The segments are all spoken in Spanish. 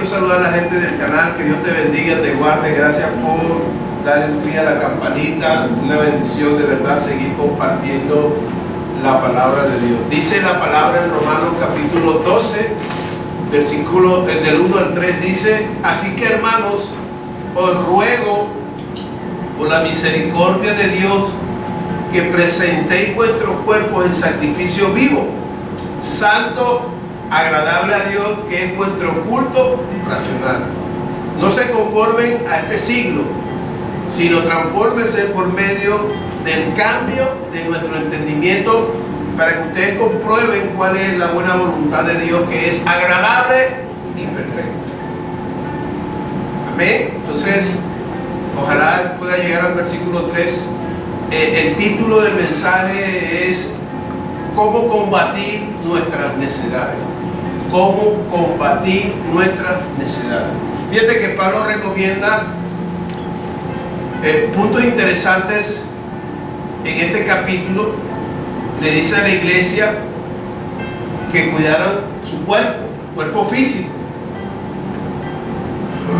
quiero saludar a la gente del canal. Que Dios te bendiga, te guarde. Gracias por darle un clic a la campanita. Una bendición de verdad seguir compartiendo la palabra de Dios. Dice la palabra en Romanos capítulo 12, versículo del 1 al 3, dice: así que, hermanos, os ruego por la misericordia de Dios que presentéis vuestros cuerpos en sacrificio vivo, santo, agradable a Dios, que es vuestro culto racional. No se conformen a este siglo, sino transfórmense por medio del cambio de nuestro entendimiento, para que ustedes comprueben cuál es la buena voluntad de Dios, que es agradable y perfecta. Amén. Entonces, ojalá pueda llegar al versículo 3. El título del mensaje es ¿cómo combatir nuestras necesidades? ¿Cómo combatir nuestras necesidades? Fíjate que Pablo recomienda puntos interesantes en este capítulo. Le dice a la iglesia que cuidaran su cuerpo físico,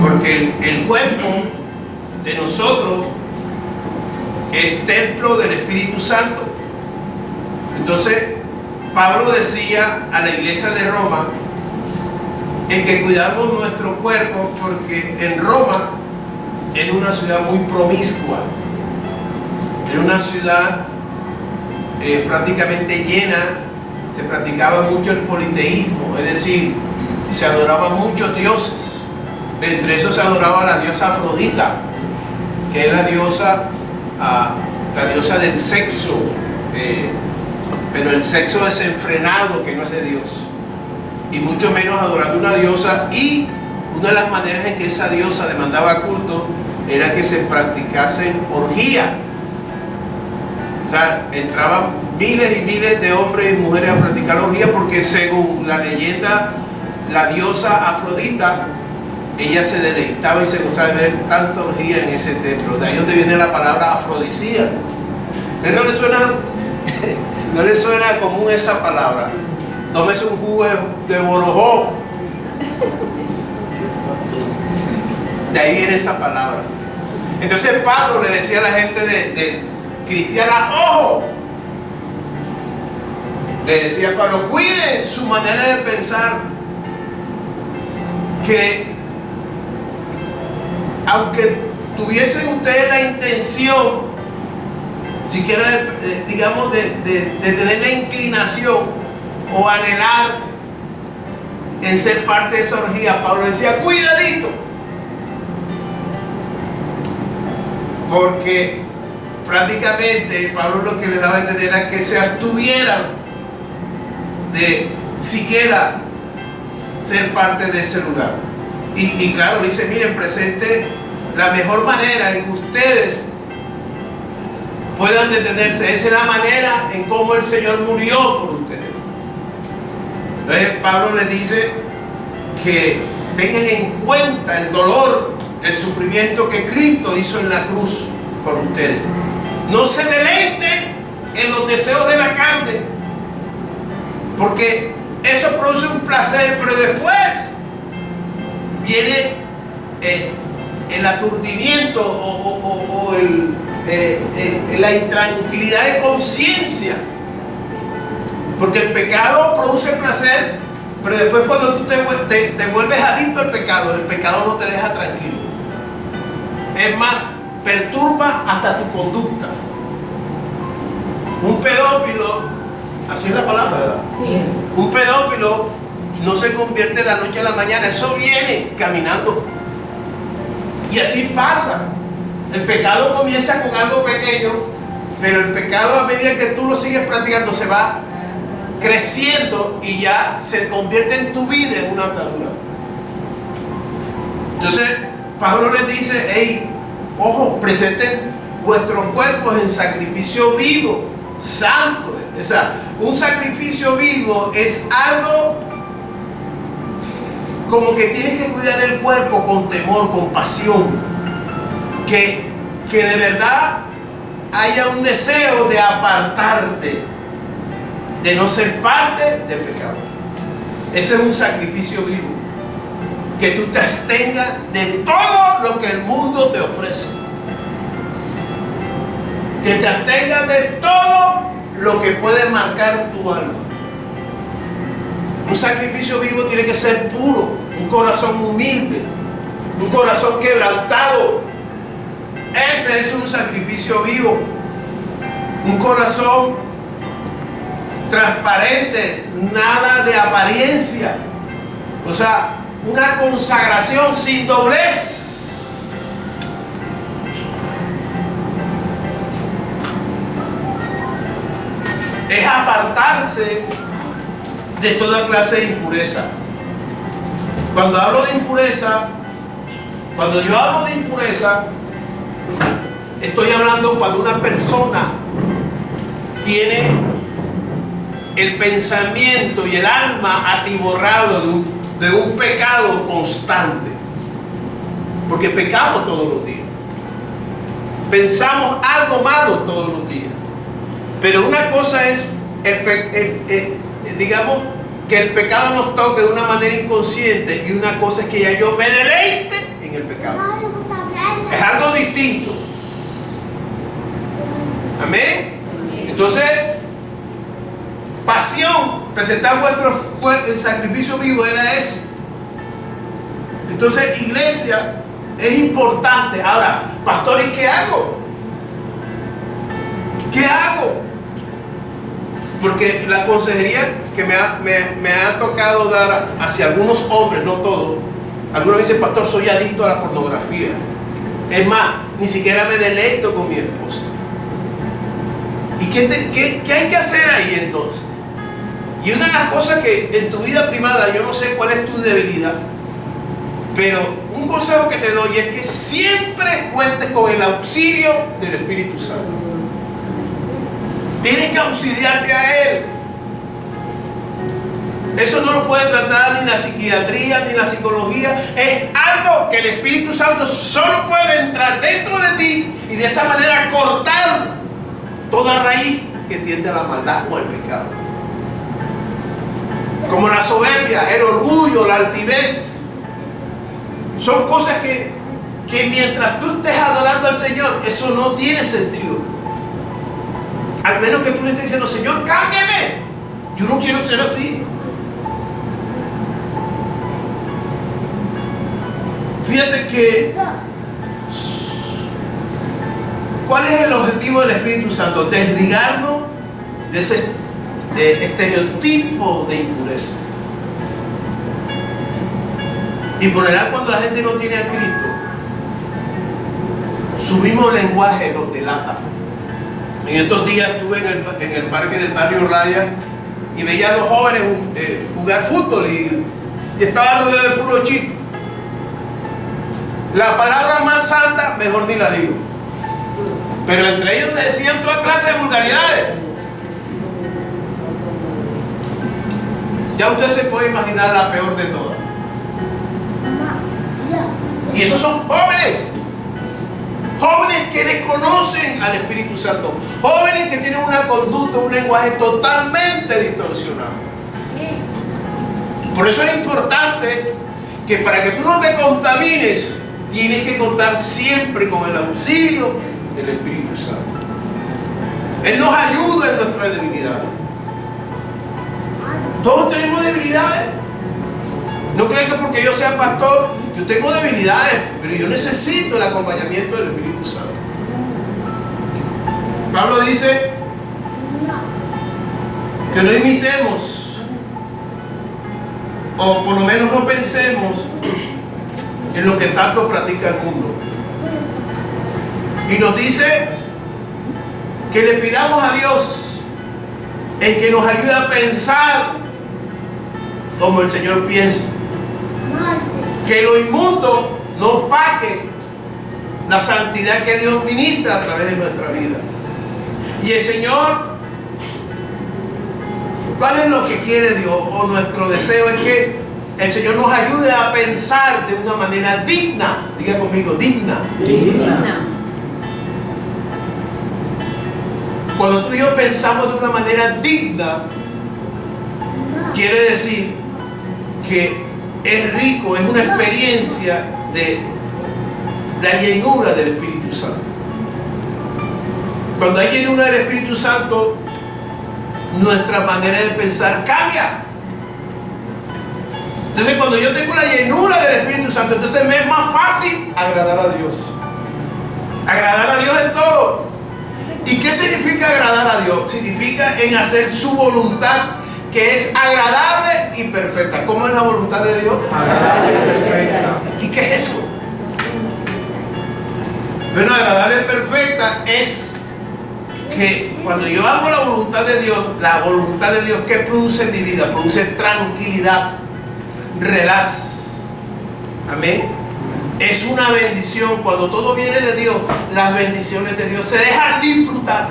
porque el cuerpo de nosotros es templo del Espíritu Santo. Entonces Pablo decía a la iglesia de Roma en que cuidamos nuestro cuerpo, porque en Roma era una ciudad muy promiscua, era una ciudad prácticamente llena, se practicaba mucho el politeísmo, es decir, se adoraban muchos dioses. Entre esos se adoraba la diosa Afrodita, que es la diosa del sexo, pero el sexo desenfrenado, que no es de Dios, y mucho menos adorando una diosa. Y una de las maneras en que esa diosa demandaba culto era que se practicasen orgías. O sea, entraban miles y miles de hombres y mujeres a practicar orgías, porque según la leyenda, la diosa Afrodita, ella se deleitaba y se gozaba de ver tanta orgía en ese templo. De ahí donde viene la palabra afrodisía. ¿A usted no le suena común esa palabra? Tómese un jugo de borojó. De ahí viene esa palabra. Entonces Pablo le decía a la gente de cristiana: ojo, le decía a Pablo, cuiden su manera de pensar, que aunque tuviesen ustedes la intención, siquiera digamos de tener la inclinación o anhelar en ser parte de esa orgía, Pablo decía: cuidadito, porque prácticamente Pablo lo que le daba a entender era que se abstuvieran de siquiera ser parte de ese lugar. Y claro, le dice: miren, presente la mejor manera en que ustedes puedan detenerse. Esa es la manera en cómo el Señor murió por ustedes. Entonces Pablo les dice que tengan en cuenta el dolor, el sufrimiento que Cristo hizo en la cruz por ustedes. No se deleiten en los deseos de la carne, porque eso produce un placer, pero después viene el aturdimiento o la intranquilidad de conciencia, porque el pecado produce placer, pero después cuando tú te vuelves adicto al pecado, el pecado no te deja tranquilo. Es más, perturba hasta tu conducta. Un pedófilo, así es la palabra, ¿verdad? Sí. Un pedófilo no se convierte de la noche a la mañana, eso viene caminando. Y así pasa. El pecado comienza con algo pequeño, pero el pecado, a medida que tú lo sigues practicando, se va creciendo y ya se convierte en tu vida en una atadura. Entonces Pablo les dice: hey, ojo, presenten vuestros cuerpos en sacrificio vivo, santo. O sea, un sacrificio vivo es algo como que tienes que cuidar el cuerpo con temor, con pasión, que de verdad haya un deseo de apartarte, de no ser parte del pecado. Ese es un sacrificio vivo que tú te abstengas de todo lo que el mundo te ofrece. Que te abstengas de todo lo que puede marcar tu alma. Un sacrificio vivo tiene que ser puro, un corazón humilde, un corazón quebrantado. Ese es un sacrificio vivo. Un corazón transparente, nada de apariencia. O sea, una consagración sin doblez. Es apartarse de toda clase de impureza. Cuando hablo de impureza, cuando yo hablo de impureza, estoy hablando cuando una persona tiene el pensamiento y el alma atiborrado de un pecado constante. Porque pecamos todos los días. Pensamos algo malo todos los días. Pero una cosa es, digamos, que el pecado nos toque de una manera inconsciente, y una cosa es que ya yo me deleite en el pecado. Es algo distinto. Amén. Entonces, pasión, presentar vuestros cuerpos en sacrificio vivo, era eso. Entonces, iglesia, es importante. Ahora, pastor, ¿y qué hago? ¿Qué hago? Porque la consejería que me ha tocado dar hacia algunos hombres, no todos, algunos dicen, pastor, soy adicto a la pornografía. Es más, ni siquiera me deleito con mi esposa. ¿Y qué hay que hacer ahí entonces? Y una de las cosas que en tu vida privada, yo no sé cuál es tu debilidad, pero un consejo que te doy es que siempre cuentes con el auxilio del Espíritu Santo. Tienes que auxiliarte a Él. Eso no lo puede tratar ni la psiquiatría ni la psicología. Es algo que el Espíritu Santo solo puede entrar dentro de ti y de esa manera cortar toda raíz que tiende a la maldad o al pecado. Como la soberbia, el orgullo, la altivez. Son cosas que mientras tú estés adorando al Señor, eso no tiene sentido. Al menos que tú le estés diciendo, Señor, cámbiame. Yo no quiero ser así. Fíjate que, ¿cuál es el objetivo del Espíritu Santo? Desligarnos de ese estereotipo de impureza. Y por general, cuando la gente no tiene a Cristo, su mismo lenguaje los delata. En estos días estuve en el parque del barrio Raya y veía a los jóvenes jugar fútbol y estaba rodeado de puro chico. La palabra más santa, mejor ni la digo. Pero entre ellos se decían toda clase de vulgaridades. Ya usted se puede imaginar la peor de todas. Y esos son jóvenes. Jóvenes que desconocen al Espíritu Santo. Jóvenes que tienen una conducta, un lenguaje totalmente distorsionado. Por eso es importante que para que tú no te contamines, tienes que contar siempre con el auxilio del Espíritu Santo. Él nos ayuda en nuestras debilidades. Todos tenemos debilidades. No crean que porque yo sea pastor, yo tengo debilidades, pero yo necesito el acompañamiento del Espíritu Santo. Pablo dice que no imitemos, o por lo menos no pensemos en lo que tanto practica el mundo. Y nos dice que le pidamos a Dios en que nos ayude a pensar como el Señor piensa. Que lo inmundo no opaque la santidad que Dios ministra a través de nuestra vida. Y el Señor, ¿cuál es lo que quiere Dios? O nuestro deseo es que el Señor nos ayude a pensar de una manera digna. Diga conmigo, digna. Digna. Cuando tú y yo pensamos de una manera digna, quiere decir que es rico, es una experiencia de la llenura del Espíritu Santo. Cuando hay llenura del Espíritu Santo, nuestra manera de pensar cambia. Entonces, cuando yo tengo la llenura del Espíritu Santo, entonces me es más fácil agradar a Dios. Agradar a Dios en todo. ¿Y qué significa agradar a Dios? Significa en hacer su voluntad, que es agradable y perfecta. ¿Cómo es la voluntad de Dios? Agradable y perfecta. ¿Y qué es eso? Bueno, agradable y perfecta es que cuando yo hago la voluntad de Dios, ¿qué produce en mi vida? Produce tranquilidad, relax. Amén. Es una bendición. Cuando todo viene de Dios, las bendiciones de Dios se dejan disfrutar.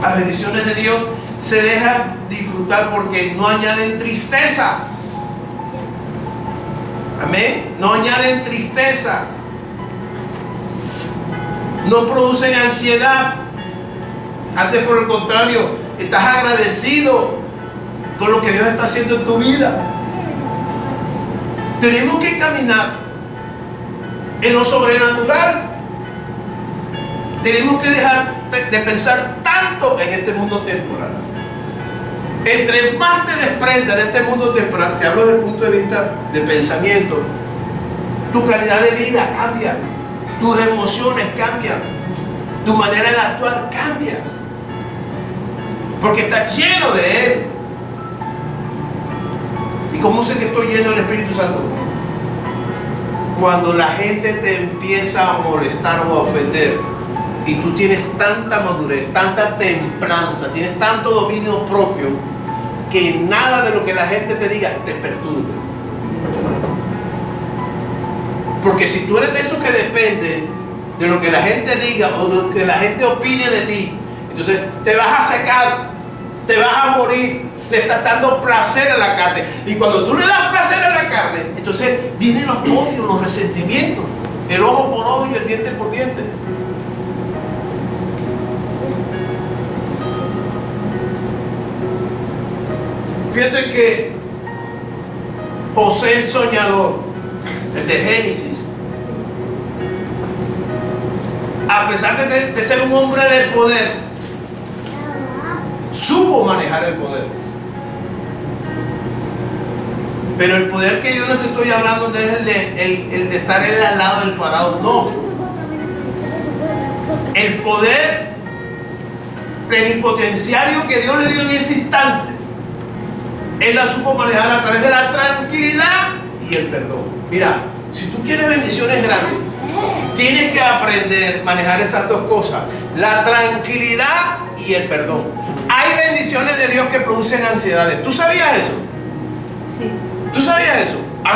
Las bendiciones de Dios se dejan disfrutar porque no añaden tristeza. Amén. No añaden tristeza. No producen ansiedad. Antes, por el contrario, estás agradecido con lo que Dios está haciendo en tu vida. Tenemos que caminar en lo sobrenatural. Tenemos que dejar de pensar tanto en este mundo temporal. Entre más te desprendas de este mundo temporal, te hablo desde el punto de vista de pensamiento, tu calidad de vida cambia, tus emociones cambian, tu manera de actuar cambia, porque estás lleno de Él. ¿Y cómo sé que estoy lleno del Espíritu Santo? Cuando la gente te empieza a molestar o a ofender y tú tienes tanta madurez, tanta templanza, tienes tanto dominio propio, que nada de lo que la gente te diga te perturbe. Porque si tú eres de esos que depende de lo que la gente diga o de lo que la gente opine de ti, entonces te vas a secar, te vas a morir. Le estás dando placer a la carne. Y cuando tú le das placer a la carne, entonces vienen los odios, los resentimientos, el ojo por ojo y el diente por diente. Fíjate que José el soñador, el de Génesis, a pesar de ser un hombre de poder, supo manejar el poder. Pero el poder que yo no te estoy hablando no es el de estar al lado del faraón, no. El poder plenipotenciario que Dios le dio en ese instante, Él la supo manejar a través de la tranquilidad y el perdón. Mira, si tú quieres bendiciones grandes, tienes que aprender a manejar esas dos cosas, la tranquilidad y el perdón. Hay bendiciones de Dios que producen ansiedades. ¿Tú sabías eso? Sí. ¿Tú sabías eso? A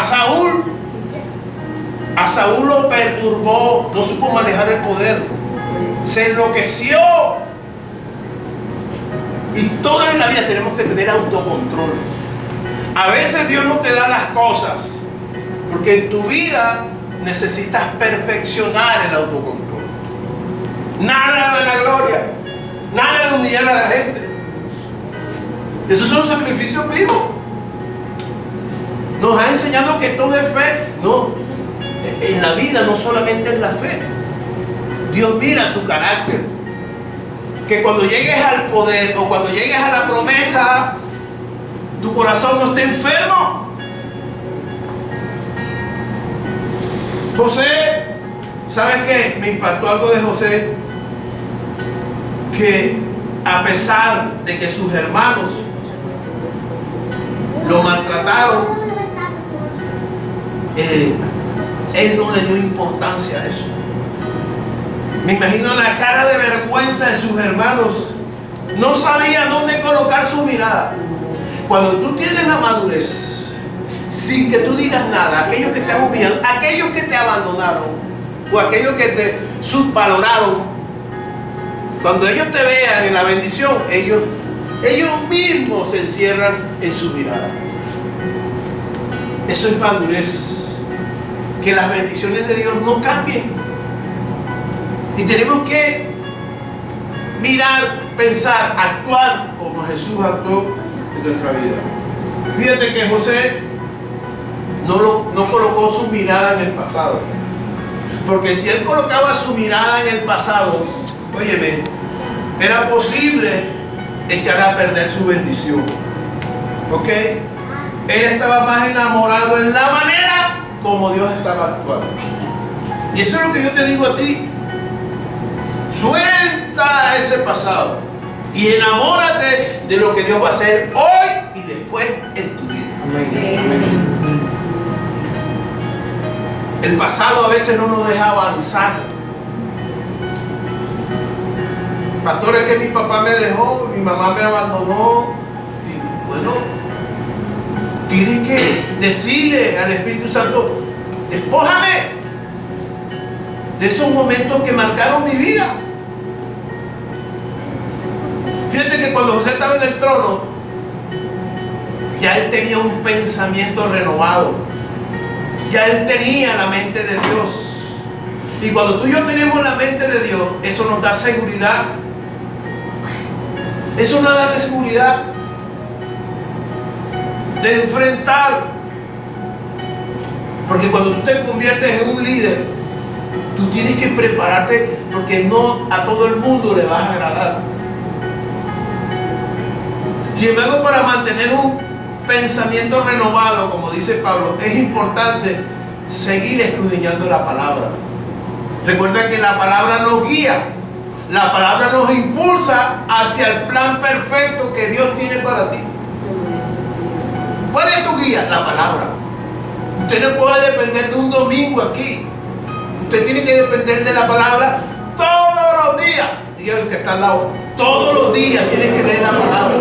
Saúl lo perturbó, no supo manejar el poder, se enloqueció. Y toda en la vida tenemos que tener autocontrol. A veces Dios no te da las cosas porque en tu vida necesitas perfeccionar el autocontrol. Nada de la gloria, nada de humillar a la gente. Esos son sacrificios vivos. Nos ha enseñado que todo es fe. No, en la vida no solamente es la fe. Dios mira tu carácter. Que cuando llegues al poder o cuando llegues a la promesa, tu corazón no esté enfermo. José, ¿sabes qué? Me impactó algo de José, que a pesar de que sus hermanos lo maltrataron, él no le dio importancia a eso. Me imagino la cara de vergüenza de sus hermanos. No sabía dónde colocar su mirada. Cuando tú tienes la madurez, sin que tú digas nada, aquellos que te han humillado, aquellos que te abandonaron o aquellos que te subvaloraron, cuando ellos te vean en la bendición, ellos mismos se encierran en su mirada. Eso es madurez. Que las bendiciones de Dios no cambien. Y tenemos que mirar, pensar, actuar como Jesús actuó en nuestra vida. Fíjate que José no colocó su mirada en el pasado. Porque si él colocaba su mirada en el pasado, óyeme, era posible echar a perder su bendición. ¿Ok? Él estaba más enamorado en la manera como Dios estaba actuando. Y eso es lo que yo te digo a ti. Suelta ese pasado y enamórate de lo que Dios va a hacer hoy y después en tu vida. Amén. El pasado a veces no nos deja avanzar. Pastor, es que mi papá me dejó, mi mamá me abandonó. Y bueno, tienes que decirle al Espíritu Santo: despójame de esos momentos que marcaron mi vida. Fíjate que cuando José estaba en el trono, ya él tenía un pensamiento renovado. Ya él tenía la mente de Dios. Y cuando tú y yo tenemos la mente de Dios, eso nos da seguridad. Eso nos da seguridad de enfrentar. Porque cuando tú te conviertes en un líder, tú tienes que prepararte, porque no a todo el mundo le vas a agradar. Sin embargo, para mantener un pensamiento renovado, como dice Pablo, es importante seguir escudriñando la palabra. Recuerda que la palabra nos guía, la palabra nos impulsa hacia el plan perfecto que Dios tiene para ti. ¿Cuál es tu guía? La palabra. Usted no puede depender de un domingo aquí. Usted tiene que depender de la palabra todos los días. Diga el que está al lado: todos los días tienes que leer la palabra.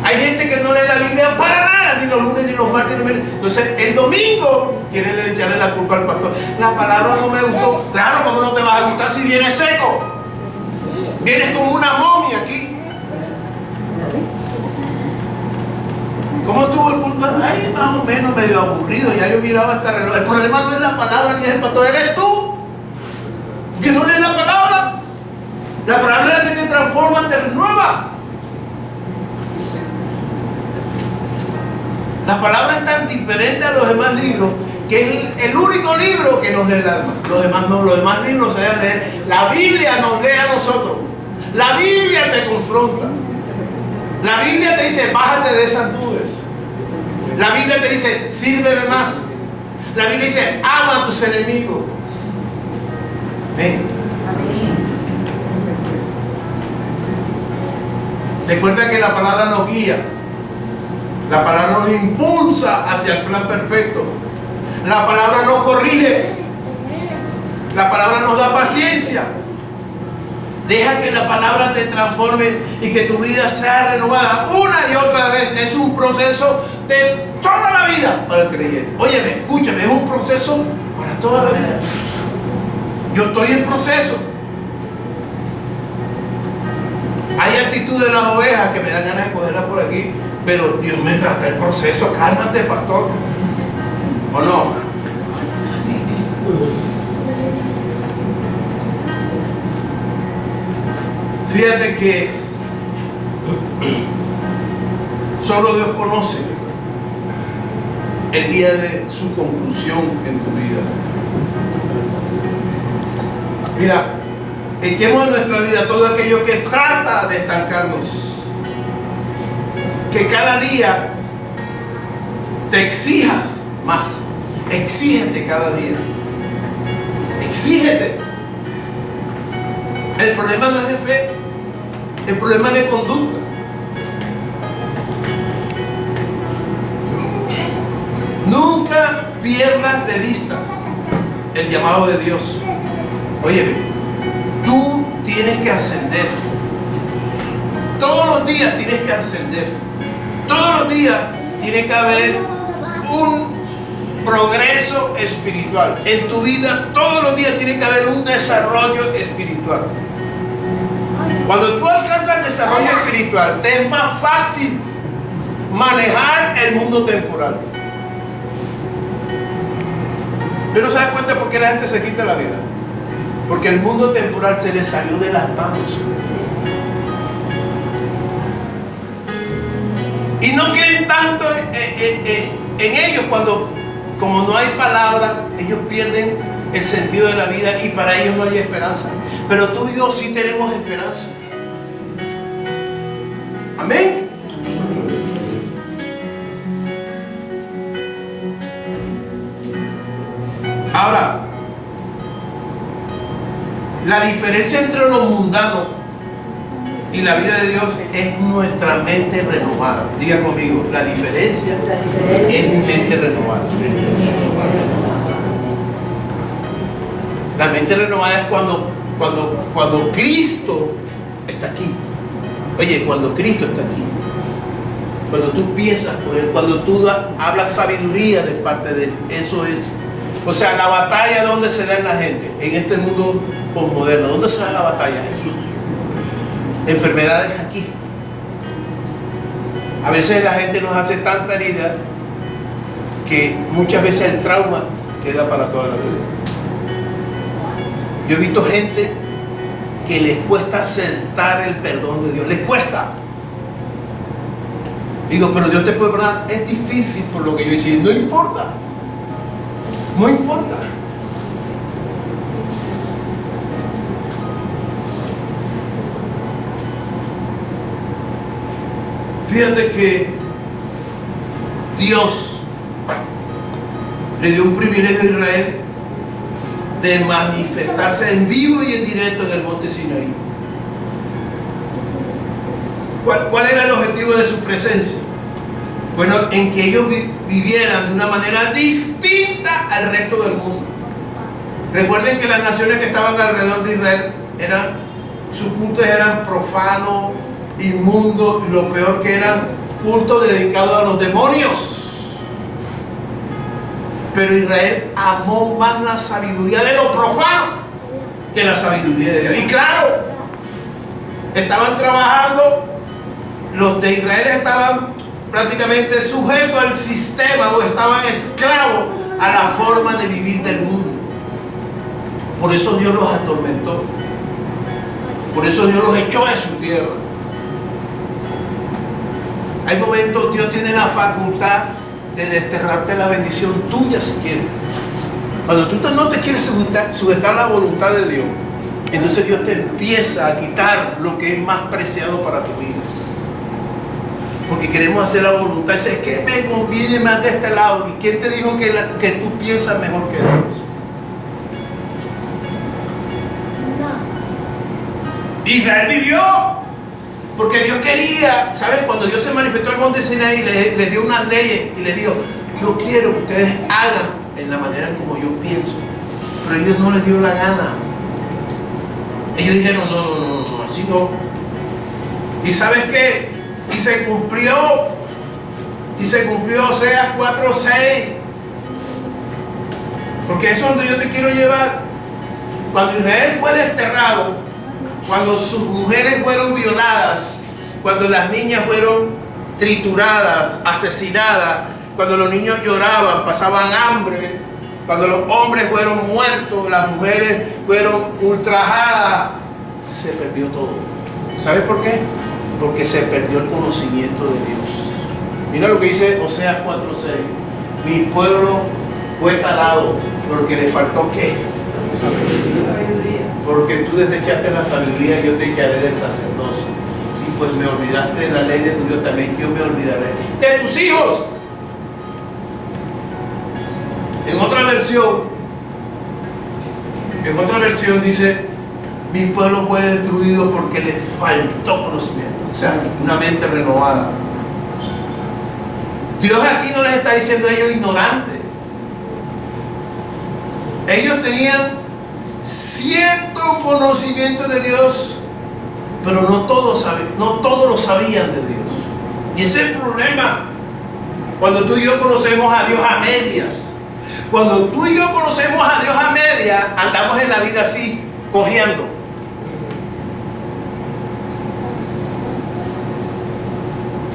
Hay gente que no lee la Biblia para nada, ni los lunes, ni los martes, ni los miércoles. Entonces el domingo quieren echarle la culpa al pastor. La palabra no me gustó. Claro, ¿cómo no te vas a gustar si vienes seco? Vienes como una momia aquí. ¿Cómo estuvo el culto? Ay, más o menos medio aburrido. Ya yo miraba hasta reloj. El problema no es la palabra ni es el pastor, eres tú, que no lees la palabra. La palabra es la que te transforma, te renueva. La palabra es tan diferente a los demás libros que es el único libro que nos lee el alma. Los demás no, los demás libros se deben leer. La Biblia nos lee a nosotros. La Biblia te confronta. La Biblia te dice: bájate de esas nubes. La Biblia te dice: sírveme más. La Biblia dice: ama a tus enemigos. ¿Ven? Recuerda que la palabra nos guía. La palabra nos impulsa hacia el plan perfecto. La palabra nos corrige. La palabra nos da paciencia. Deja que la palabra te transforme y que tu vida sea renovada una y otra vez. Es un proceso de toda la vida para el creyente. Óyeme, escúchame, es un proceso para toda la vida. Yo estoy en proceso. Hay actitud de las ovejas que me dan ganas de cogerlas por aquí, pero Dios me trata el proceso. Cálmate, pastor. ¿O no? Fíjate que solo Dios conoce el día de su conclusión en tu vida. Mira, echemos en nuestra vida todo aquello que trata de estancarnos. Que cada día te exijas más. Exígete cada día. Exígete. El problema no es de fe, el problema es de conducta. Nunca pierdas de vista el llamado de Dios. Óyeme, tú tienes que ascender. Todos los días tienes que ascender. Todos los días tiene que haber un progreso espiritual. En tu vida todos los días tiene que haber un desarrollo espiritual. Cuando tú alcanzas el desarrollo espiritual, te es más fácil manejar el mundo temporal. ¿Tú no sabes cuenta por qué la gente se quita la vida? Porque el mundo temporal se le salió de las manos. Y no creen tanto en ellos como no hay palabra, ellos pierden el sentido de la vida y para ellos no hay esperanza. Pero tú y yo sí tenemos esperanza. Amén. Ahora, la diferencia entre lo mundano y la vida de Dios es nuestra mente renovada. Diga conmigo, la diferencia es mi mente renovada. La mente renovada es cuando Cristo está aquí. Oye, cuando Cristo está aquí, cuando tú piensas por Él, cuando tú hablas sabiduría de parte de Él, eso es. O sea, la batalla, ¿dónde se da en la gente? En este mundo posmoderno. ¿Dónde se da la batalla? Aquí. Enfermedades aquí. A veces la gente nos hace tanta herida que muchas veces el trauma queda para toda la vida. Yo he visto gente que les cuesta aceptar el perdón de Dios. Les cuesta. Digo, pero Dios te puede perdonar. Es difícil por lo que yo hice. No importa. No importa. Fíjate que Dios le dio un privilegio a Israel de manifestarse en vivo y en directo en el monte Sinaí. ¿Cuál era el objetivo de su presencia? Bueno, en que ellos vivieran de una manera distinta al resto del mundo. Recuerden que las naciones que estaban alrededor de Israel sus cultos eran profanos, inmundos, y lo peor que eran cultos dedicados a los demonios. Pero Israel amó más la sabiduría de lo profano que la sabiduría de Dios. Y claro, estaban trabajando, los de Israel estaban prácticamente sujetos al sistema o estaban esclavos a la forma de vivir del mundo. Por eso Dios los atormentó. Por eso Dios los echó de su tierra. Hay momentos Dios tiene la facultad de desterrarte la bendición tuya si quieres. Cuando tú no te quieres sujetar la voluntad de Dios, entonces Dios te empieza a quitar lo que es más preciado para tu vida. Porque queremos hacer la voluntad. Es que me conviene más de este lado. ¿Y quién te dijo que tú piensas mejor que Dios? Israel vivió porque Dios quería, ¿sabes? Cuando Dios se manifestó en el monte Sinaí, le dio unas leyes y le dijo: yo quiero que ustedes hagan en la manera como yo pienso. Pero a ellos no les dio la gana. Ellos dijeron: no, así no. ¿Y sabes qué? Y se cumplió Oseas 4:6. Porque eso es donde yo te quiero llevar. Cuando Israel fue desterrado, cuando sus mujeres fueron violadas, cuando las niñas fueron trituradas, asesinadas, cuando los niños lloraban, pasaban hambre, cuando los hombres fueron muertos, las mujeres fueron ultrajadas, se perdió todo. ¿Sabes por qué? Porque se perdió el conocimiento de Dios. Mira lo que dice Oseas 4:6. Mi pueblo fue talado porque le faltó ¿qué? Porque tú desechaste la sabiduría, yo te echaré del sacerdocio. Y pues me olvidaste de la ley de tu Dios, también yo me olvidaré de tus hijos. En otra versión dice: mi pueblo fue destruido porque le faltó conocimiento. O sea, una mente renovada. Dios aquí no les está diciendo a ellos ignorantes. Ellos tenían cierto conocimiento de Dios, pero no todos lo sabían de Dios. Y ese es el problema. Cuando tú y yo conocemos a Dios a medias. Cuando tú y yo conocemos a Dios a medias, andamos en la vida así, cojeando.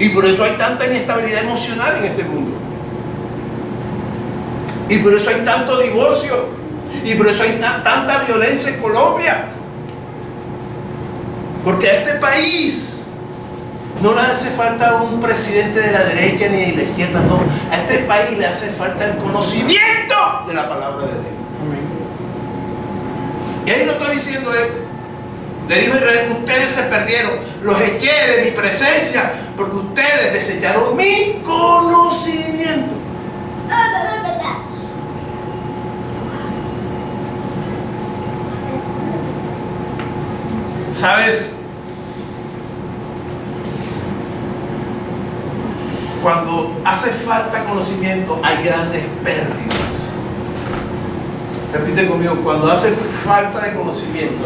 Y por eso hay tanta inestabilidad emocional en este mundo. Y por eso hay tanto divorcio. Y por eso hay tanta violencia en Colombia. Porque a este país No le hace falta un presidente de la derecha ni de la izquierda, no. A este país le hace falta el conocimiento de la palabra de Dios. Y ahí lo está diciendo él. Le dijo a Israel que ustedes se perdieron, los eché de mi presencia, porque ustedes desecharon mi conocimiento. ¿Sabes? Cuando hace falta conocimiento hay grandes pérdidas. Repite conmigo, cuando hace falta de conocimiento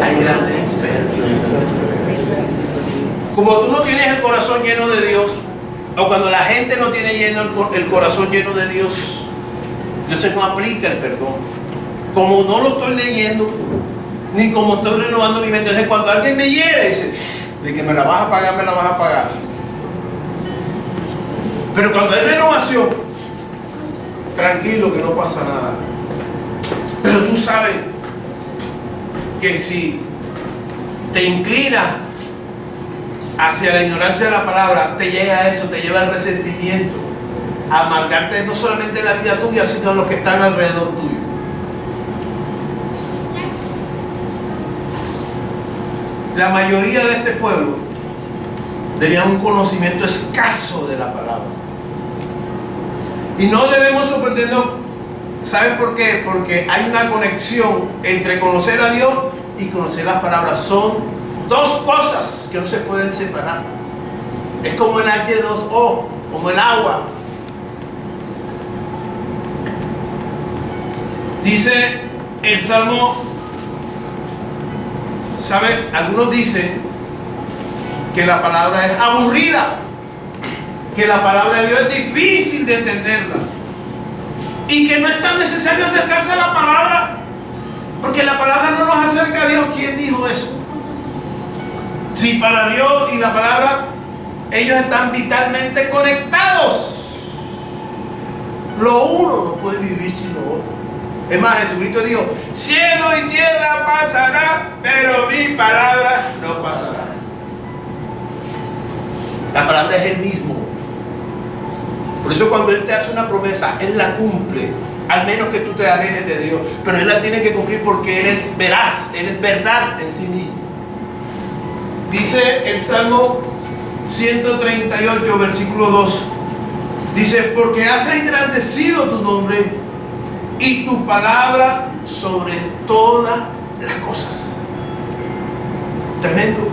hay grandes pérdidas. Como tú no tienes el corazón lleno de Dios, o cuando la gente no tiene lleno el corazón lleno de Dios, Dios no aplica el perdón. Como no lo estoy leyendo, ni como estoy renovando mi mente. Entonces, cuando alguien me hiere, dice, de que me la vas a pagar, me la vas a pagar. Pero cuando hay renovación, tranquilo que no pasa nada. Pero tú sabes que si te inclinas hacia la ignorancia de la palabra, te llega a eso, te lleva al resentimiento, a amargarte no solamente la vida tuya, sino los que están alrededor tuyo. La mayoría de este pueblo tenía un conocimiento escaso de la palabra. Y no debemos sorprendernos. ¿Saben por qué? Porque hay una conexión entre conocer a Dios y conocer las palabras. Son dos cosas que no se pueden separar. Es como el H2O, como el agua. Dice el Salmo, ¿saben? Algunos dicen que la palabra es aburrida, que la palabra de Dios es difícil de entenderla y que no es tan necesario acercarse a la palabra, porque la palabra no nos acerca a Dios. ¿Quién dijo eso? Si para Dios y la palabra, ellos están vitalmente conectados. Lo uno no puede vivir sin lo otro. Es más, Jesucristo dijo, cielo y tierra pasará, pero mi palabra no pasará. La palabra es el mismo. Por eso cuando Él te hace una promesa, Él la cumple, al menos que tú te alejes de Dios. Pero Él la tiene que cumplir porque Él es veraz, Él es verdad en sí mismo. Dice el Salmo 138, versículo 2. Dice, porque has engrandecido tu nombre y tu palabra sobre todas las cosas. Tremendo.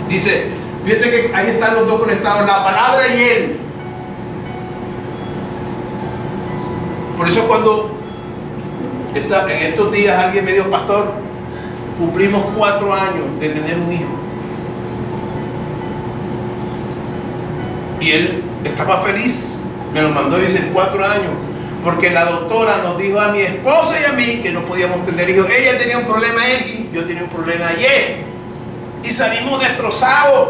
Dice, fíjate que ahí están los dos conectados, la palabra y Él. Por eso cuando en estos días alguien me dijo, pastor, cumplimos 4 años de tener un hijo. Y él estaba feliz, me lo mandó y dice 4 años, porque la doctora nos dijo a mi esposa y a mí que no podíamos tener hijos. Ella tenía un problema X, yo tenía un problema Y, y salimos destrozados.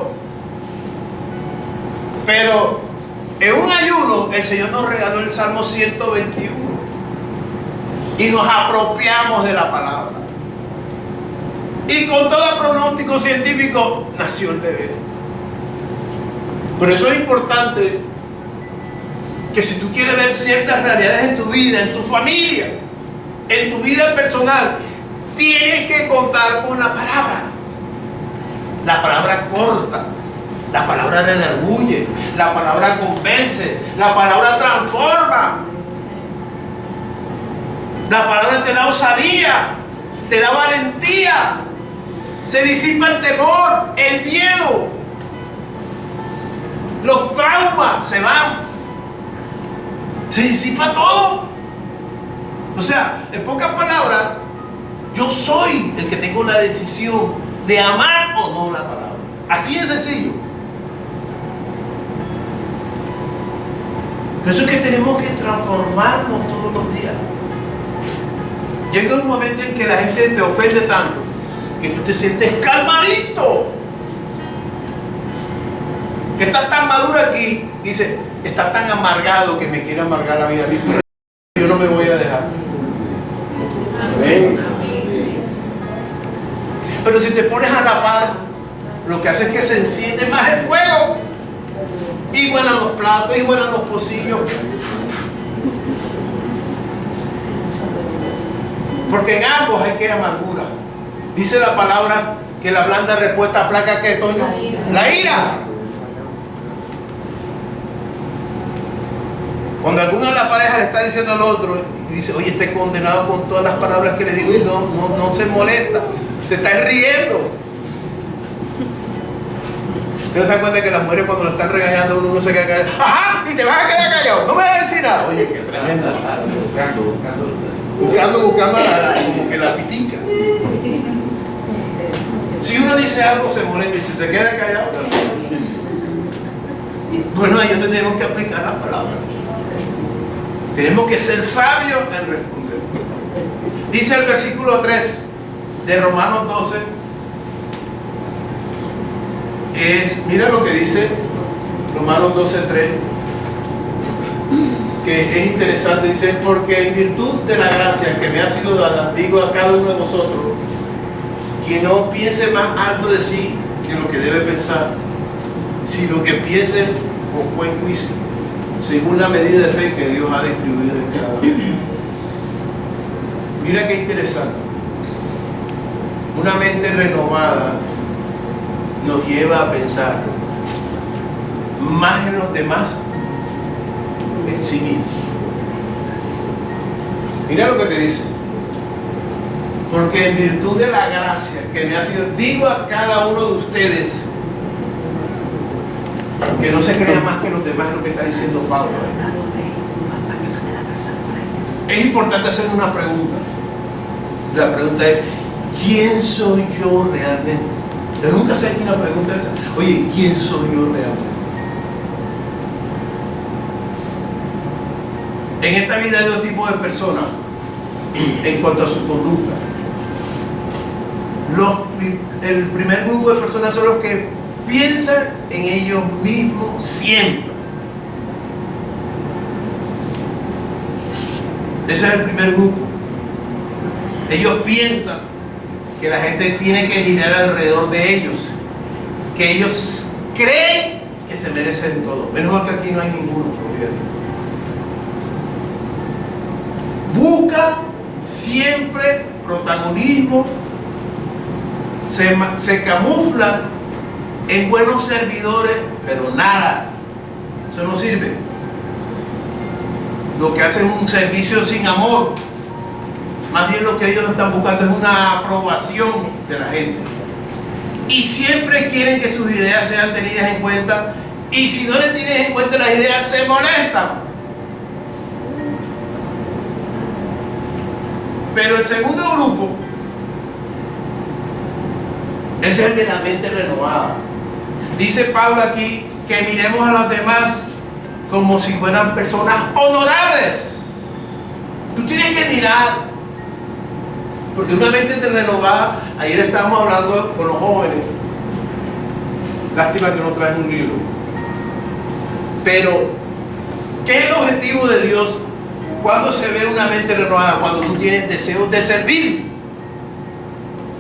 Pero en un ayuno el Señor nos regaló el Salmo 121 y nos apropiamos de la palabra. Y con todo pronóstico científico nació el bebé. Por eso es importante que si tú quieres ver ciertas realidades en tu vida, en tu familia, en tu vida personal, tienes que contar con la palabra. La palabra corta, la palabra redarguye, la palabra convence, la palabra transforma. La palabra te da osadía, te da valentía, se disipa el temor, el miedo, los traumas se van, se disipa todo. O sea, en pocas palabras, yo soy el que tengo la decisión de amar o no la palabra. Así de sencillo. Por eso es que tenemos que transformarnos todos los días. Llega un momento en que la gente te ofende tanto que tú te sientes calmadito. Estás tan maduro aquí, dice, estás tan amargado que me quiere amargar la vida a mí. Yo no me voy a dejar. Amén. Pero si te pones a la par lo que hace es que se enciende más el fuego. Y vuelan los platos, y vuelan los pocillos. Porque en ambos hay que amargura. Dice la palabra que la blanda respuesta aplaca, ¿qué, Toño? La ira. Cuando alguno de la pareja le está diciendo al otro y dice, oye, este condenado con todas las palabras que le digo, y no se molesta, se está riendo. ¿Ustedes se dan cuenta que las mujeres cuando lo están regañando uno no se queda callado? ¡Ajá! Y te vas a quedar callado, no me vas a decir nada. Oye, qué tremendo. Buscando como que la pitica. Si uno dice algo se molesta y si se queda callado, bueno, ahí tenemos que aplicar las palabras. Tenemos que ser sabios en responder. Dice el versículo 3 de Romanos 12. Mira lo que dice Romanos 12:3, que es interesante. Dice, porque en virtud de la gracia que me ha sido dada, digo a cada uno de vosotros, que no piense más alto de sí que lo que debe pensar, sino que piense con buen juicio, según la medida de fe que Dios ha distribuido en cada uno. Mira qué interesante. Una mente renovada nos lleva a pensar más en los demás, en sí mismos. Mira lo que te dice. Porque en virtud de la gracia que me ha sido, digo a cada uno de ustedes, que no se crea más que los demás, lo que está diciendo Pablo. Es importante hacer una pregunta. La pregunta es, ¿quién soy yo realmente? Yo nunca sé una pregunta esa. Oye, ¿quién soy yo realmente? En esta vida hay dos tipos de personas en cuanto a su conducta. El primer grupo de personas son los que piensan en ellos mismos siempre. Ese es el primer grupo. Ellos piensan que la gente tiene que girar alrededor de ellos, que ellos creen que se merecen todo. Menos mal que aquí no hay ninguno. Busca siempre protagonismo, se camufla en buenos servidores, pero nada, eso no sirve. Lo que hacen es un servicio sin amor. Más bien lo que ellos están buscando es una aprobación de la gente. Y siempre quieren que sus ideas sean tenidas en cuenta. Y si no le tienen en cuenta las ideas, se molestan. Pero el segundo grupo, ese es el de la mente renovada. Dice Pablo aquí que miremos a los demás como si fueran personas honorables. Tú tienes que mirar. Porque una mente renovada, ayer estábamos hablando con los jóvenes. Lástima que no traen un libro. Pero, ¿qué es el objetivo de Dios cuando se ve una mente renovada? Cuando tú tienes deseos de servir.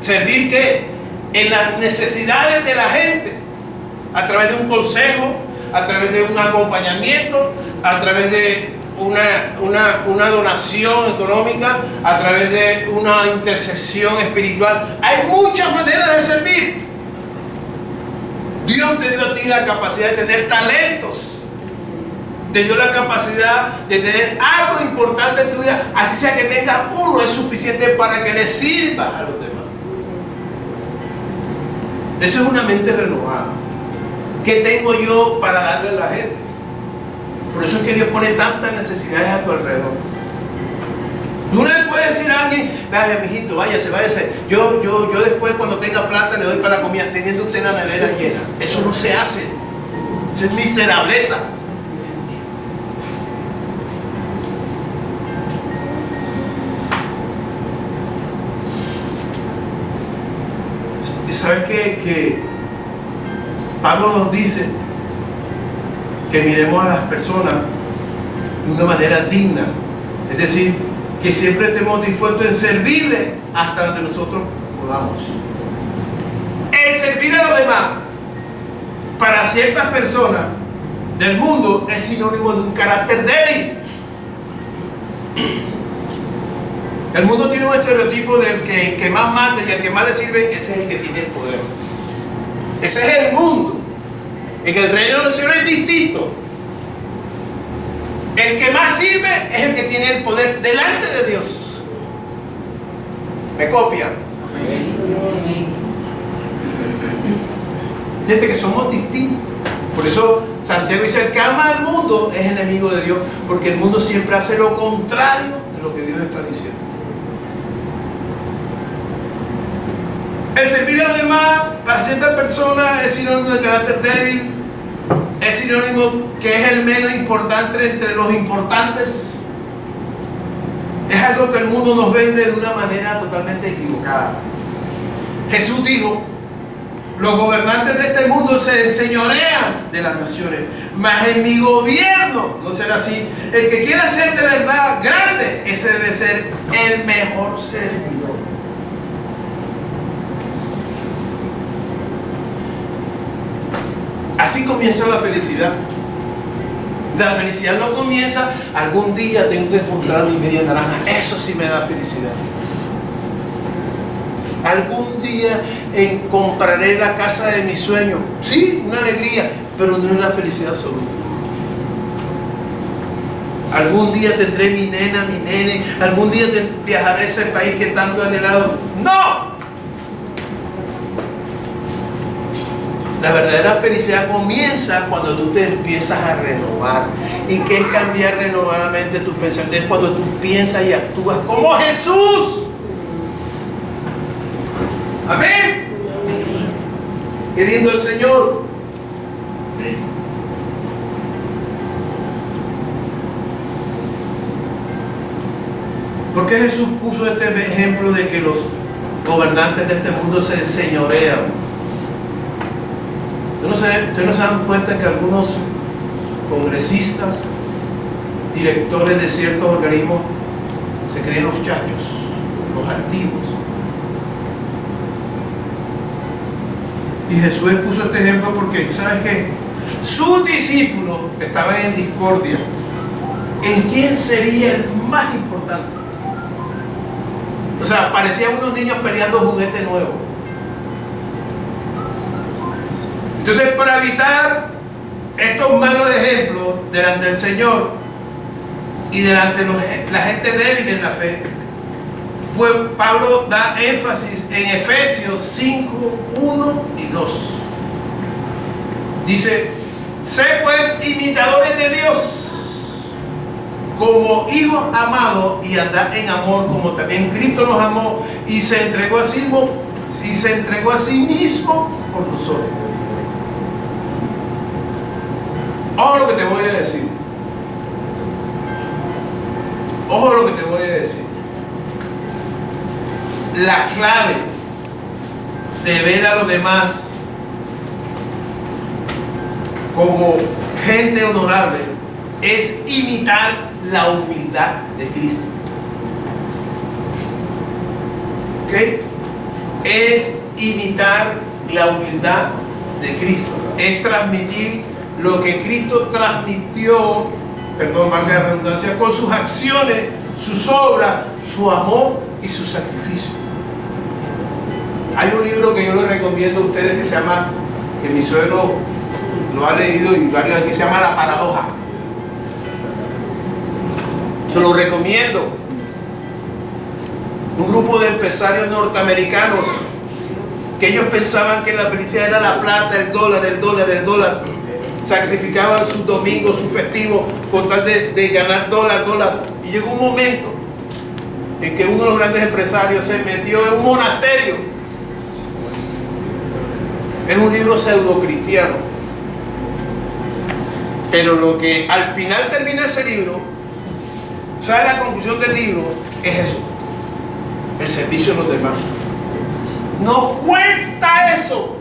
¿Servir qué? En las necesidades de la gente. A través de un consejo, a través de un acompañamiento, a través de una donación económica, a través de una intercesión espiritual. Hay muchas maneras de servir. Dios te dio a ti la capacidad de tener talentos, te dio la capacidad de tener algo importante en tu vida, así sea que tengas uno, es suficiente para que le sirvas a los demás. Eso es una mente renovada. ¿Qué tengo yo para darle a la gente? Por eso es que Dios pone tantas necesidades a tu alrededor. Tú no le puedes decir a alguien, vaya, mijito, váyase. Yo después cuando tenga plata le doy para la comida, teniendo usted la nevera llena. Eso no se hace. Eso es miserableza. ¿Y sabes qué? Que Pablo nos dice que miremos a las personas de una manera digna, es decir, que siempre estemos dispuestos en servirle hasta donde nosotros podamos. El servir a los demás para ciertas personas del mundo es sinónimo de un carácter débil. El mundo tiene un estereotipo del que el que más manda y el que más le sirve, ese es el que tiene el poder. Ese es el mundo. En el reino de los cielos es distinto. El que más sirve es el que tiene el poder delante de Dios. ¿Me copian? Desde que somos distintos. Por eso Santiago dice: el que ama al mundo es enemigo de Dios, porque el mundo siempre hace lo contrario de lo que Dios está diciendo. El servir a los demás para ciertas personas es sinónimo de carácter débil, es sinónimo que es el menos importante entre los importantes. Es algo que el mundo nos vende de una manera totalmente equivocada. Jesús dijo: los gobernantes de este mundo se enseñorean de las naciones, mas en mi gobierno no será así. El que quiera ser de verdad grande, ese debe ser el mejor servidor. Así comienza la felicidad. La felicidad no comienza: algún día tengo que encontrar mi media naranja. Eso sí me da felicidad. Algún día compraré la casa de mi sueño. Sí, una alegría, pero no es la felicidad absoluta. Algún día tendré mi nena, mi nene. Algún día viajaré a ese país que tanto he anhelado. ¡No! La verdadera felicidad comienza cuando tú te empiezas a renovar. ¿Y qué es cambiar renovadamente tus pensamientos? Es cuando tú piensas y actúas como Jesús. Amén. Queriendo el Señor. ¿Por qué Jesús puso este ejemplo de que los gobernantes de este mundo se enseñorean? ¿Ustedes no se dan cuenta que algunos congresistas, directores de ciertos organismos, se creen los chachos, los altivos? Y Jesús puso este ejemplo porque, ¿sabes qué? Sus discípulos estaban en discordia en quién sería el más importante. O sea, parecían unos niños peleando juguete nuevo. Entonces, para evitar estos malos ejemplos delante del Señor y delante de la gente débil en la fe, pues Pablo da énfasis en Efesios 5, 1 y 2. Dice: sé pues imitadores de Dios como hijos amados, y andad en amor como también Cristo nos amó y se entregó a sí mismo por nosotros. Ojo lo que te voy a decir. Ojo lo que te voy a decir. La clave de ver a los demás como gente honorable es imitar la humildad de Cristo. ¿Ok? Es imitar la humildad de Cristo. Es transmitir lo que Cristo transmitió, perdón, valga la redundancia, con sus acciones, sus obras, su amor y su sacrificio. Hay un libro que yo les recomiendo a ustedes que se llama, que mi suegro lo ha leído y varios aquí, se llama La Paradoja. Se lo recomiendo. Un grupo de empresarios norteamericanos que ellos pensaban que la felicidad era la plata, el dólar. Sacrificaban sus domingos, sus festivos, con tal de ganar dólar. Y llegó un momento en que uno de los grandes empresarios se metió en un monasterio. Es un libro pseudo-cristiano. Pero lo que al final termina ese libro, ¿sabe la conclusión del libro? Es eso: el servicio a los demás. Nos cuenta eso.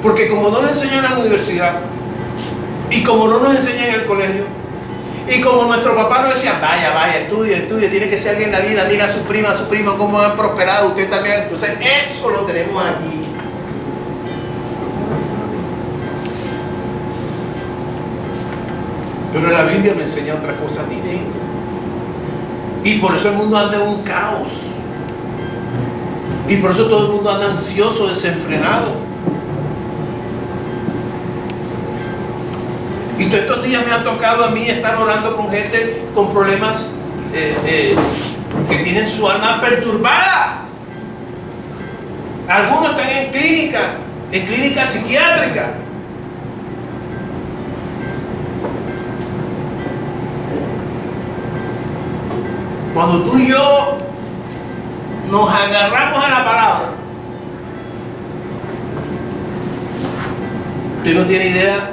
Porque como no lo enseñan en la universidad, y como no nos enseñan en el colegio, y como nuestro papá nos decía: vaya, estudie, tiene que ser alguien en la vida, mira a su prima, cómo han prosperado, usted también. Entonces eso lo tenemos aquí. Pero la Biblia me enseña otras cosas distintas. Y por eso el mundo anda en un caos. Y por eso todo el mundo anda ansioso, desenfrenado. Y todos estos días me ha tocado a mí estar orando con gente con problemas que tienen su alma perturbada. Algunos están en clínica psiquiátrica. Cuando tú y yo nos agarramos a la palabra, usted no tiene idea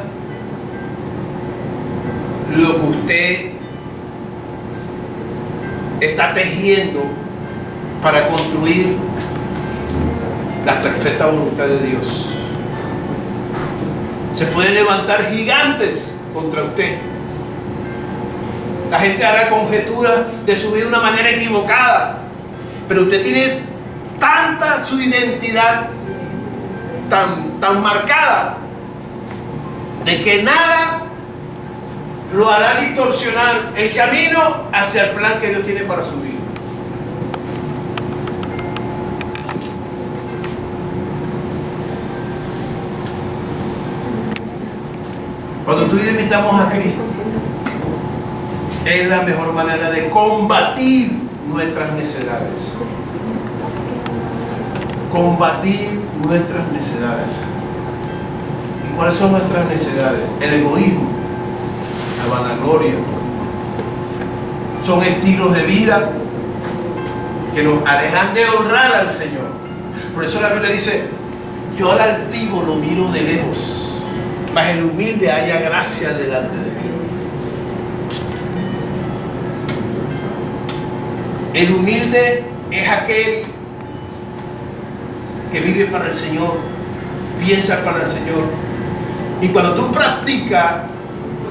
lo que usted está tejiendo para construir la perfecta voluntad de Dios. Se pueden levantar gigantes contra usted. La gente hará conjeturas de su vida de una manera equivocada, pero usted tiene tanta su identidad tan marcada de que nada lo hará distorsionar el camino hacia el plan que Dios tiene para su vida. Cuando tú y yo imitamos a Cristo, es la mejor manera de combatir nuestras necedades. Combatir nuestras necedades. ¿Y cuáles son nuestras necedades? El egoísmo, la vanagloria. Son estilos de vida que nos alejan de honrar al Señor. Por eso la Biblia dice: yo al altivo lo miro de lejos, mas el humilde halla gracia delante de mí. El humilde es aquel que vive para el Señor, piensa para el Señor. Y cuando tú practicas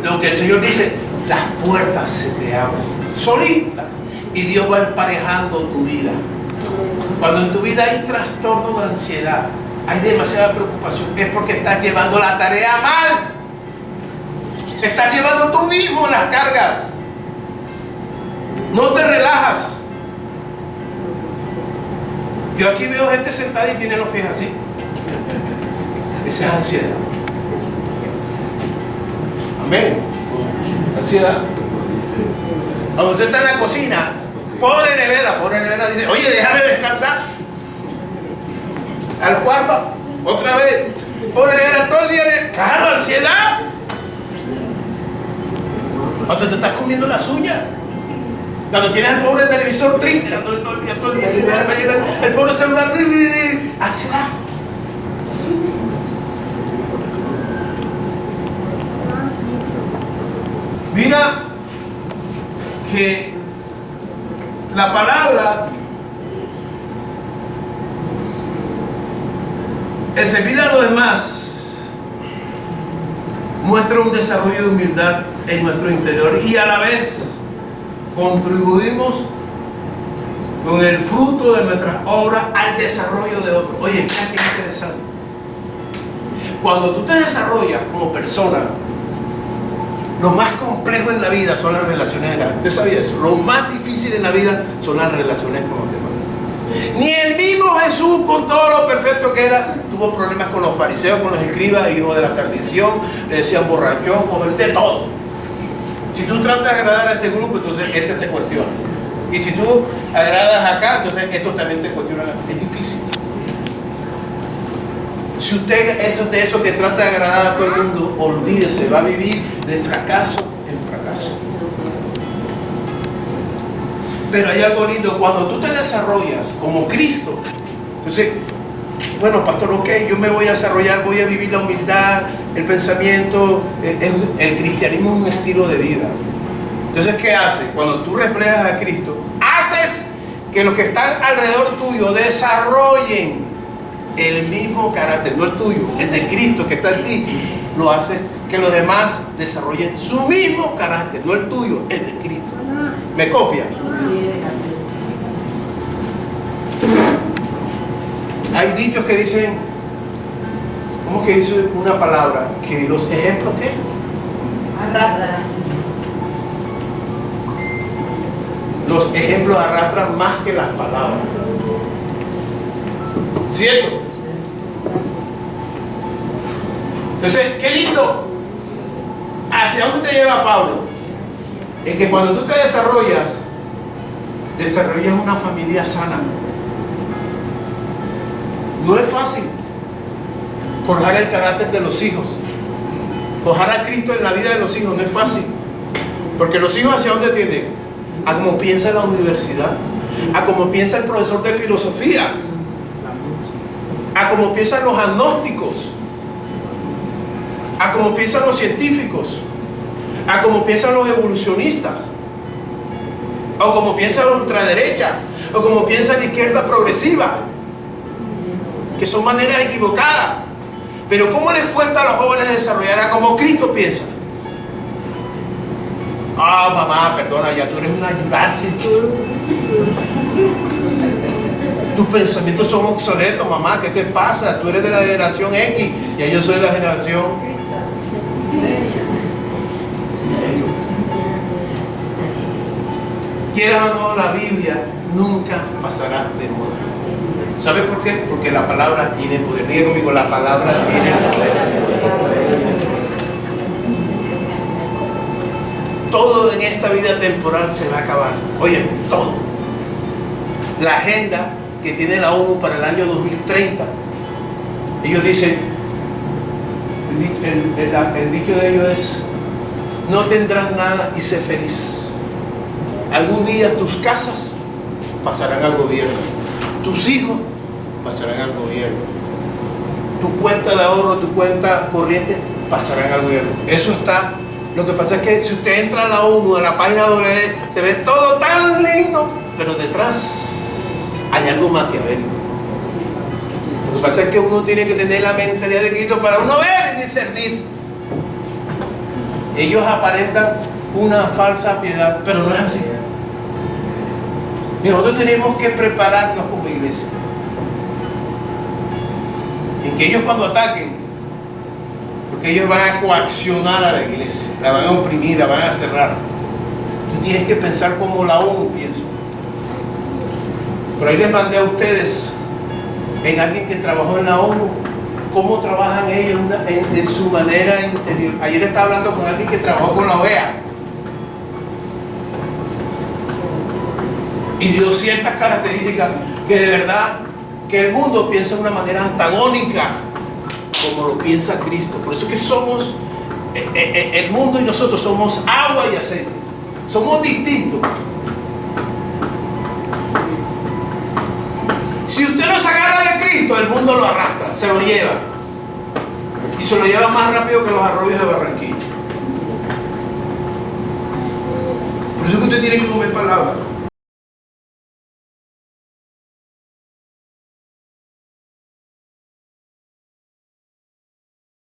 lo que el Señor dice, las puertas se te abren solitas y Dios va emparejando tu vida. Cuando en tu vida hay trastorno de ansiedad, hay demasiada preocupación, es porque estás llevando la tarea mal. Estás llevando tú mismo las cargas. No te relajas. Yo aquí veo gente sentada y tiene los pies así. Esa es ansiedad. Amén. Ansiedad. Cuando usted está en la cocina, pobre nevera dice: oye, déjame descansar. Al cuarto, otra vez, pobre nevera, todo el día de... Claro, ansiedad. Cuando te estás comiendo las uñas, cuando tienes al pobre televisor triste, dándole todo el día, y de repente el pobre celular, ansiedad. Mira que la palabra, el servir a los demás, muestra un desarrollo de humildad en nuestro interior y a la vez contribuimos con el fruto de nuestras obras al desarrollo de otros. Oye, mira qué interesante. Cuando tú te desarrollas como persona, lo más complejo en la vida son las relaciones de la gente. ¿Usted sabía eso? Lo más difícil en la vida son las relaciones con los demás. Ni el mismo Jesús, con todo lo perfecto que era, tuvo problemas con los fariseos, con los escribas, hijos de la perdición, le decían borrachón, joven, de todo. Si tú tratas de agradar a este grupo, entonces este te cuestiona. Y si tú agradas acá, entonces estos también te cuestionan. Es difícil. Si usted es de eso que trata de agradar a todo el mundo, olvídese, va a vivir de fracaso en fracaso. Pero hay algo lindo, cuando tú te desarrollas como Cristo, entonces, bueno, pastor, ok, yo me voy a desarrollar, voy a vivir la humildad, el pensamiento, el cristianismo es un estilo de vida. Entonces, ¿qué hace? Cuando tú reflejas a Cristo, haces que los que están alrededor tuyo desarrollen el mismo carácter, no el tuyo, el de Cristo que está en ti. Lo hace que los demás desarrollen su mismo carácter, no el tuyo, el de Cristo. ¿Me copian? Hay dichos que dicen, ¿cómo que dice una palabra? Que los ejemplos, ¿qué? Los ejemplos arrastran más que las palabras. ¿Cierto? Entonces, qué lindo. ¿Hacia dónde te lleva Pablo? En que cuando tú te desarrollas una familia sana. No es fácil forjar el carácter de los hijos. Forjar a Cristo en la vida de los hijos no es fácil. Porque los hijos, ¿hacia dónde tienden? A como piensa la universidad, a como piensa el profesor de filosofía, a como piensan los agnósticos, a como piensan los científicos, a como piensan los evolucionistas, o como piensa la ultraderecha, o como piensa la izquierda progresiva, que son maneras equivocadas. Pero ¿cómo les cuesta a los jóvenes desarrollar a como Cristo piensa? Ah, mamá, perdona, ya tú eres una ayudarse. Tus pensamientos son obsoletos, mamá, ¿qué te pasa? Tú eres de la generación X, ya yo soy de la generación. Quieras o no, la Biblia nunca pasará de moda. ¿Sabe por qué? Porque la palabra tiene poder. Diga conmigo, la palabra tiene poder. Todo en esta vida temporal se va a acabar. Óyeme, todo. La agenda que tiene la ONU para el año 2030, ellos dicen, el dicho de ellos es: no tendrás nada y sé feliz. Algún día tus casas pasarán al gobierno, tus hijos pasarán al gobierno, tu cuenta de ahorro, tu cuenta corriente pasarán al gobierno. Eso está. Lo que pasa es que si usted entra a la ONU, a la página www, se ve todo tan lindo, pero detrás hay algo maquiavélico. Lo que pasa es que uno tiene que tener la mentalidad de Cristo para uno ver y discernir. Ellos aparentan una falsa piedad, pero no es así. Nosotros tenemos que prepararnos como iglesia. En que ellos, cuando ataquen, porque ellos van a coaccionar a la iglesia, la van a oprimir, la van a cerrar. Tú tienes que pensar como la ONU piensa. Por ahí les mandé a ustedes, en alguien que trabajó en la ONU, cómo trabajan ellos en su manera interior. Ayer estaba hablando con alguien que trabajó con la OEA y dio ciertas características que de verdad que el mundo piensa de una manera antagónica como lo piensa Cristo. Por eso que somos el mundo y nosotros somos agua y aceite. Somos distintos. Si usted no se agarra de Cristo, el mundo lo arrastra, se lo lleva. Y se lo lleva más rápido que los arroyos de Barranquilla. Por eso que usted tiene que comer palabra.